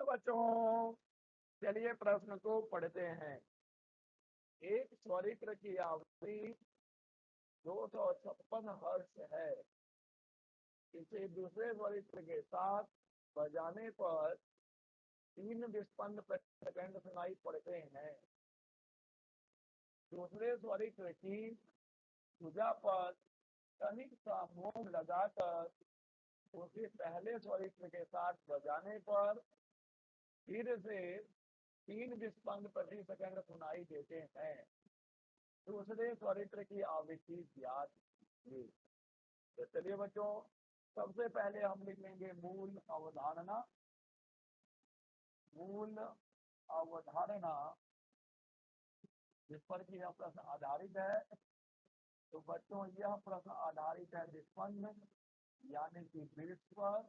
बच्चों, चलिए प्रश्न को पढ़ते हैं। एक स्वरित्र की आवृत्ति 256 हर्ट्ज है। इसे दूसरे स्वरित्र के साथ बजाने पर 3 विस्पंद प्रति सेकंड सुनाई पड़ते हैं। दूसरे स्वरित्र की भुजा पर तनिक सा मोम लगाकर उसे पहले स्वरित्र के साथ बजाने पर फिर से 3 विस्पंद प्रति सेकंड सुनाई देते हैं। दूसरे स्वरित्र की आवृत्ति ज्ञात कीजिए। तो चलिए बच्चों, सबसे पहले हम लिखेंगे मूल अवधारणा। मूल अवधारणा जिस पर कि यह प्रश्न आधारित है। तो बच्चों, यह प्रश्न आधारित है विस्पंद यानी कि बीट्स पर।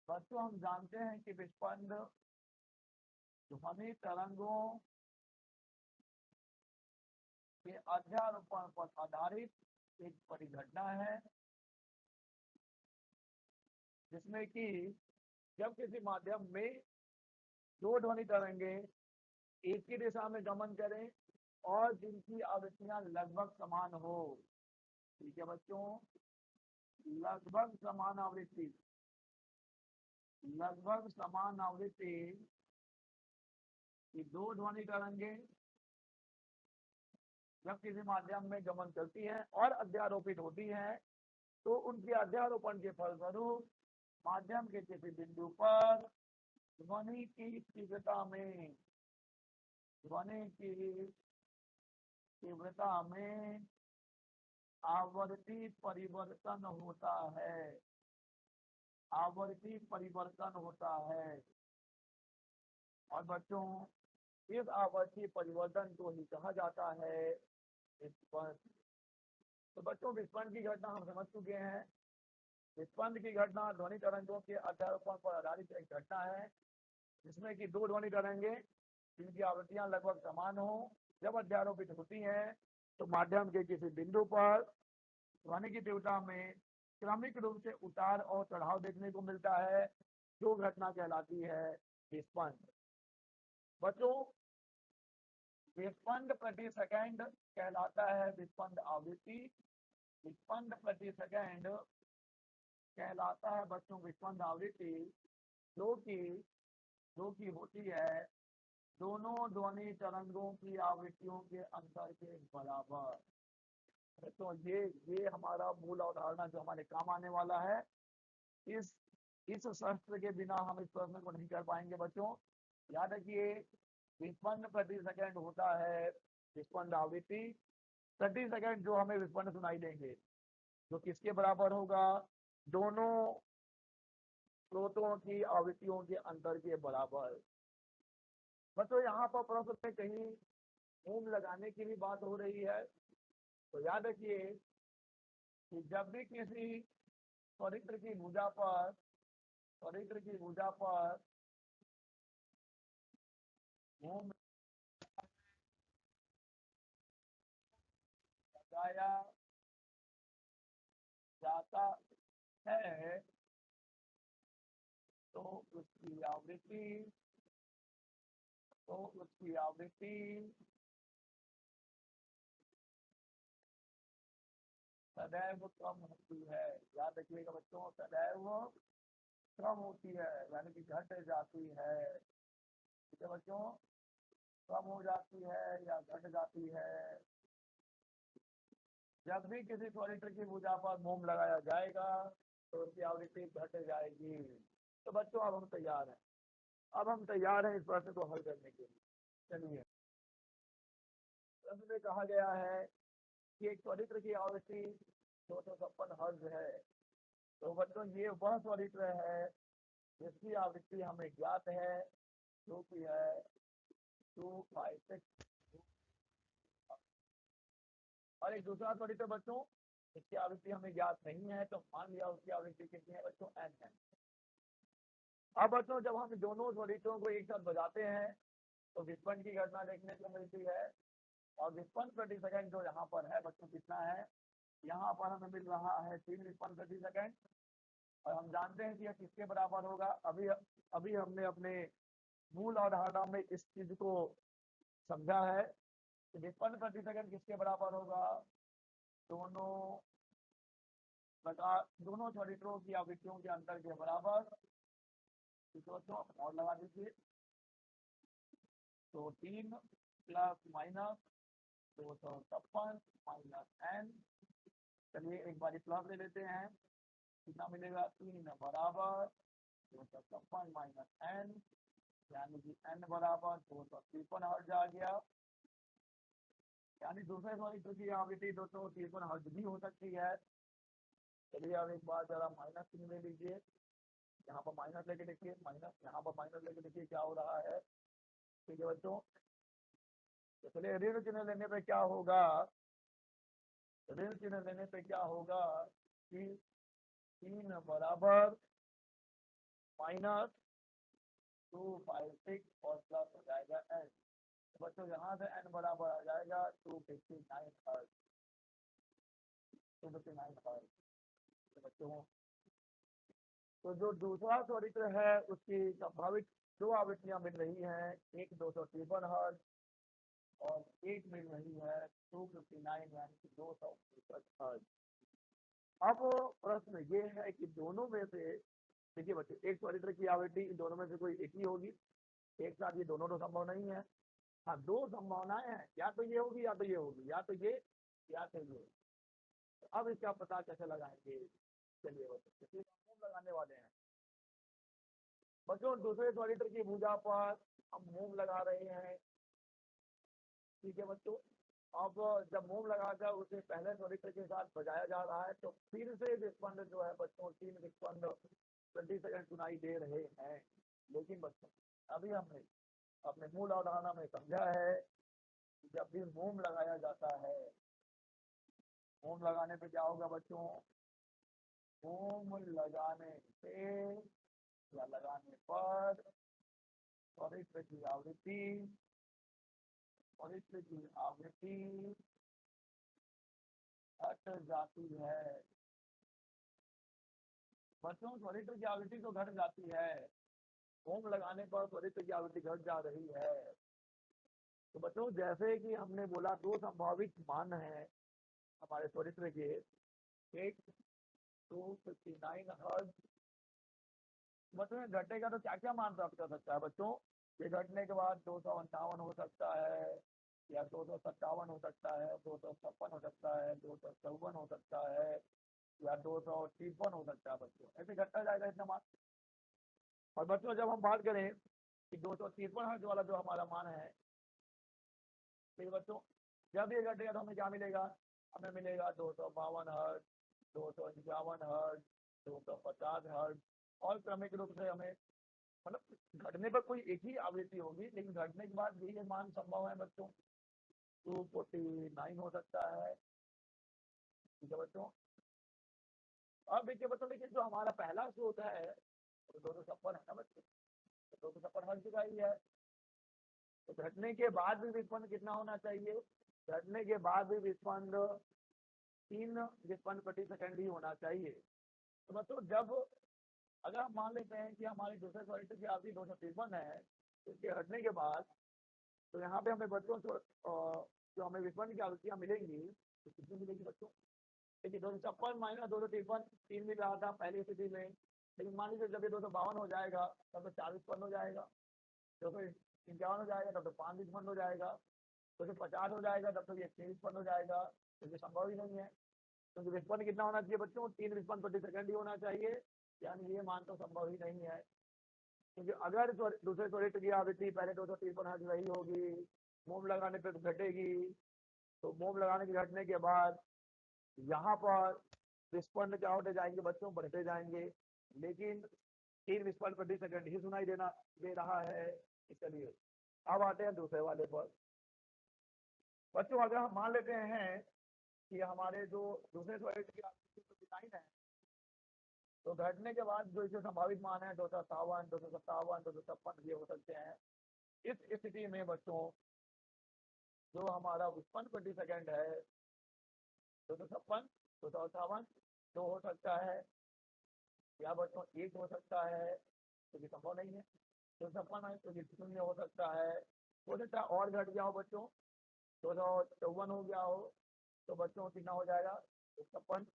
बच्चों, हम जानते हैं कि विस्पंद ध्वनि तरंगों के अध्यारोपण पर आधारित एक परिघटना है, जिसमें कि जब किसी माध्यम में दो ध्वनि तरंगे एक ही दिशा में गमन करें और जिनकी आवृत्तियां लगभग समान हो। ठीक है बच्चों, लगभग समान आवृत्ति की दो ध्वनि तरंगे जब किसी माध्यम में गमन करती हैं और अध्यारोपित होती हैं, तो उनके अध्यारोपण के फलस्वरूप माध्यम के किसी बिंदु पर ध्वनि की तीव्रता में आवर्ती परिवर्तन होता है। और बच्चों, इस आवर्ती परिवर्तन को ही कहा जाता है विस्पंद। तो बच्चों, विस्पंद की घटना हम समझ चुके हैं। विस्पंद की घटना ध्वनि तरंगों के अध्यारोपण पर आधारित एक घटना है, जिसमें कि दो ध्वनि तरंगे जिनकी आवृत्तियां लगभग समान हो, जब अध्यारोपित होती हैं तो माध्यम के किसी बिंदु पर ध्वनि की तीव्रता में क्रमिक रूप से उतार और चढ़ाव देखने को मिलता है, जो घटना कहलाती है विस्पंद। बच्चों, विस्पंद प्रति सेकंड कहलाता है विस्पंद आवृत्ति। विस्पंद प्रति सेकंड कहलाता है बच्चों विस्पंद आवृत्ति, जो कि होती है दोनों ध्वनि तरंगों की आवृत्तियों के अंतर के बराबर। तो ये हमारा मूल अवधारणा जो हमारे काम आने वाला है। इस शस्त्र के बिना हम इस प्रश्न को नहीं कर पाएंगे बच्चों। याद रखिए, विस्पंद प्रति सेकंड होता है विस्पंद आवृत्ति। प्रति सेकंड जो हमें विस्पंद सुनाई देंगे, जो किसके बराबर होगा? दोनों स्रोतों की आवृत्तियों के अंतर के बराबर। बच्चों, यहाँ पर प्रश्न में कहीं मोम लगाने की भी बात हो रही है। तो याद रखिए कि जब भी किसी स्वरित्र की भुजा पर मोम लगाया जाता है, तो उसकी आवृत्ति सदैव कम होती है। याद रखिएगा बच्चों, सदैव कम होती है, यानी कि घट जाती है। ठीक है बच्चों, कम हो जाती है या घट जाती है। जब भी किसी स्वरित्र की भुजा पर मोम लगाया जाएगा तो उसकी आवृत्ति घट जाएगी। तो बच्चों, अब हम तैयार हैं इस प्रश्न को हल करने के लिए। चलिए, प्रश्न में कहा गया है कि एक स्वरित्र की आवृत्ति 256 हर्ट्ज है। तो बच्चों, ये वह स्वरित्र है जिसकी आवृत्ति हमें ज्ञात है, जो कि है 256। और एक दूसरा स्वरित्र बच्चों, इसकी आवृत्ति हमें ज्ञात नहीं है, तो मान लिया उसकी आवृत्ति कितनी है बच्चों? n है। अब बच्चों, जब हम दोनों स्वरित्रों को एक साथ बजाते हैं तो विस्पंद की घटना देखने को मिलती है। और विस्पंद प्रति सेकंड जो यहाँ पर है बच्चों, कितना है? यहाँ पर हमें मिल रहा है 3 विस्पंद प्रति सेकंड। और हम जानते हैं कि यह किसके बराबर होगा। अभी अभी हमने अपने मूल अवधारणा में इस चीज को समझा है कि व्युत्पन्न प्रति सेकंड किसके बराबर होगा, दोनों प्रकार दोनों चरित्रों की आवृत्तियों के अंतर के बराबर। तो और लगा दीजिए, तो 3 प्लस माइनस 256 माइनस n। चलिए एक बार प्लस ले लेते हैं, कितना मिलेगा, 3 बराबर 256 माइनस n, यानी कि n बराबर 253 हर्ट्ज आ गया। यानी दूसरे सॉलिड की आवृत्ति 253 हर्ट्ज भी हो सकती है। चलिए अब एक बार जरा माइनस चिन्ह ले लीजिए, यहाँ पर माइनस लेके देखिए, माइनस यहाँ पर माइनस लेके देखिए क्या हो रहा है। ठीक है बच्चों, तो चलिए ऋण चिन्ह लेने पे क्या होगा, ऋण चिन्ह लेने पे क्या होगा कि 3 बराबर माइनस 256 और प्लस हो जाएगा n। तो बच्चों यहाँ से n बराबर आ जाएगा 259 हर्ट्ज, 259 हर्ट्ज। तो बच्चों तो जो दूसरा चरित्र है उसकी संभावित 2 आवृत्तियां मिल रही हैं, एक 253 हर्ट्ज और एक मिल रही है 259 यानी कि 259 हर्ट्ज। अब प्रश्न ये है कि दोनों में से, देखिए बच्चे, एक चरित्र की आवृत्ति इन दोनों में से कोई एक ही होगी, एक साथ ये दोनों तो संभव नहीं है। हाँ, 2 संभावनाएं हैं, या तो ये होगी या तो ये होगी, या तो ये या तो ये। तो अब इसका पता कैसे लगाएंगे, चलिए बच्चों लगाने वाले हैं। बच्चों दूसरे चरित्र की भुजा पर हम मोम लगा रहे हैं। ठीक है बच्चों, अब जब मोम लगाकर उसे पहले चरित्र के साथ बजाया जा रहा है तो फिर से रिस्पंद जो है बच्चों 3 रिस्पंद 20 सेकंड सुनाई दे रहे हैं। लेकिन बच्चों अभी हमने अपने मूल अवधारणा में समझा है कि जब भी मोम लगाया जाता है, मोम लगाने पे क्या होगा बच्चों, मोम लगाने से या लगाने पर चरित्र की आवृत्ति, चरित्र की आवृत्ति घट जाती है। बच्चों चरित्र की आवृत्ति तो घट जाती है, मोम लगाने पर चरित्र की आवृत्ति घट जा रही है। तो बच्चों जैसे कि हमने बोला 2 संभावित मान है हमारे चरित्र के, एक 259 हर्ट्ज। बच्चों घटने का तो क्या क्या मान प्राप्त कर सकता है बच्चों, ये घटने के बाद 258 हो सकता है, या 257 हो सकता है, 256 हो सकता है, 254 हो सकता है, या 253 हो सकता है। बच्चों ऐसे घटता जाएगा इतना मान। और बच्चों जब हम बात करें कि 253 हर्ट्ज वाला जो हमारा मान है, तो बच्चों जब ये घटेगा तो हमें क्या मिलेगा, हमें मिलेगा 252 हर्ट्ज, 251 हर्ट्ज, 250 हर्ट्ज। और क्रमिक रूप से हमें, मतलब घटने पर कोई एक ही आवृत्ति होगी, लेकिन घटने के बाद भी ये मान संभव है बच्चों, 249 हो सकता है। ठीक है बच्चों, अब देखिए बच्चों, लेकिन जो हमारा पहला स्रोत है वो 256 है ना बच्चों, तो 256 हर जगह ही है। तो घटने के बाद भी व्युत्पन्न कितना होना चाहिए, घटने के बाद भी व्युत्पन्न 3 व्युत्पन्न प्रति सेकंड ही होना चाहिए। तो बच्चों जब अगर हम मान लेते हैं कि हमारी दूसरे चरित्र की आवृत्ति 253 है, तो इसके हटने के बाद तो यहाँ पे हमें बच्चों जो हमें व्युत्पन्न की आवृत्तियां मिलेंगी, तो कितनी मिलेगी बच्चों, देखिए 256 माइनस 253 3 मिल रहा था पहली स्थिति में, लेकिन मान लीजिए जब ये 252 हो जाएगा तब तो 40 व्युत्पन्न हो जाएगा, 251 हो जाएगा तब तो 5 व्युत्पन्न हो जाएगा, 250 हो जाएगा तब तो ये 6 व्युत्पन्न हो जाएगा। तो ये संभव ही नहीं है, क्योंकि व्युत्पन्न कितना होना चाहिए बच्चों, 3 व्युत्पन्न प्रति सेकंड ही होना चाहिए, यानी ये मान तो संभव ही नहीं है। क्योंकि अगर दूसरे चरित्र की आवृत्ति पहले 253 हर्ट्ज रही होगी, मोम लगाने पे तो घटेगी, तो मोम लगाने के घटने के बाद यहाँ पर विस्पन्न क्या होते जाएंगे बच्चों, बढ़ते जाएंगे, लेकिन 3 विस्पन्न प्रति सेकंड ही सुनाई दे रहा है। चलिए अब आते हैं दूसरे वाले पर। बच्चों अगर हम मान लेते हैं कि हमारे जो दूसरे चरित्र की आवृत्ति 259 है, तो घटने के बाद जो इसे संभावित मान है 257 257 256 ये हो सकते हैं। इस स्थिति में बच्चों जो हमारा व्युत्पन्न प्रति सेकंड है 256 258 तो हो सकता है या बच्चों 1 हो सकता है, तो ये संभव नहीं है। 256 है तो ये 0 हो सकता है। हो सकता है और घट गया हो बच्चों, 254 हो गया हो, तो बच्चों कितना हो जाएगा 256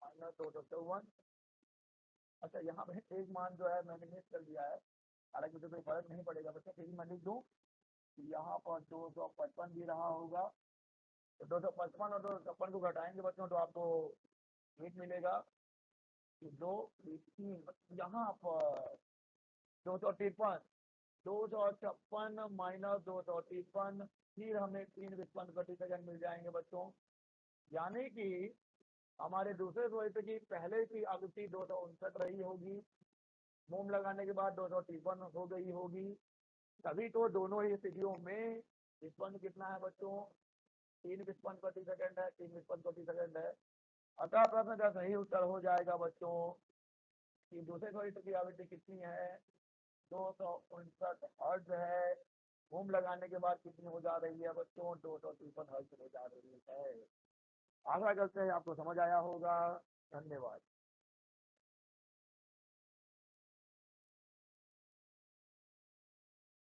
माइनस 254। अच्छा यहाँ पे एक मान जो है मैंने मिस कर दिया है, हालांकि तो कोई फर्क नहीं पड़ेगा बच्चों, फिर भी मैं लिख दूँ कि यहाँ पर 255 भी रहा होगा, तो 255 और 256 को घटाएंगे बच्चों तो आपको 8 मिलेगा। तो 2 3 यहाँ पर 253, 256 माइनस 253, फिर हमें 3 व्युत्पन्न प्रति सेकंड मिल जाएंगे बच्चों। यानी कि हमारे दूसरे रोहित की पहले की आवृत्ति 259 रही होगी, मोम लगाने के बाद 253 हो गई होगी। तभी तो दोनों ही स्थितियों में व्युत्पन्न कितना है बच्चों, 3 व्युत्पन्न प्रति सेकंड है, 3 व्युत्पन्न प्रति सेकंड है। अतः प्रश्न का सही उत्तर हो जाएगा बच्चों कि दूसरे रोहित की आवृत्ति कितनी है, 259 हर्ट्ज है। मोम लगाने के बाद कितनी हो जा रही है बच्चों, 253 हर्ट्ज हो जा रही है। आशा करते हैं आपको समझ आया होगा। धन्यवाद।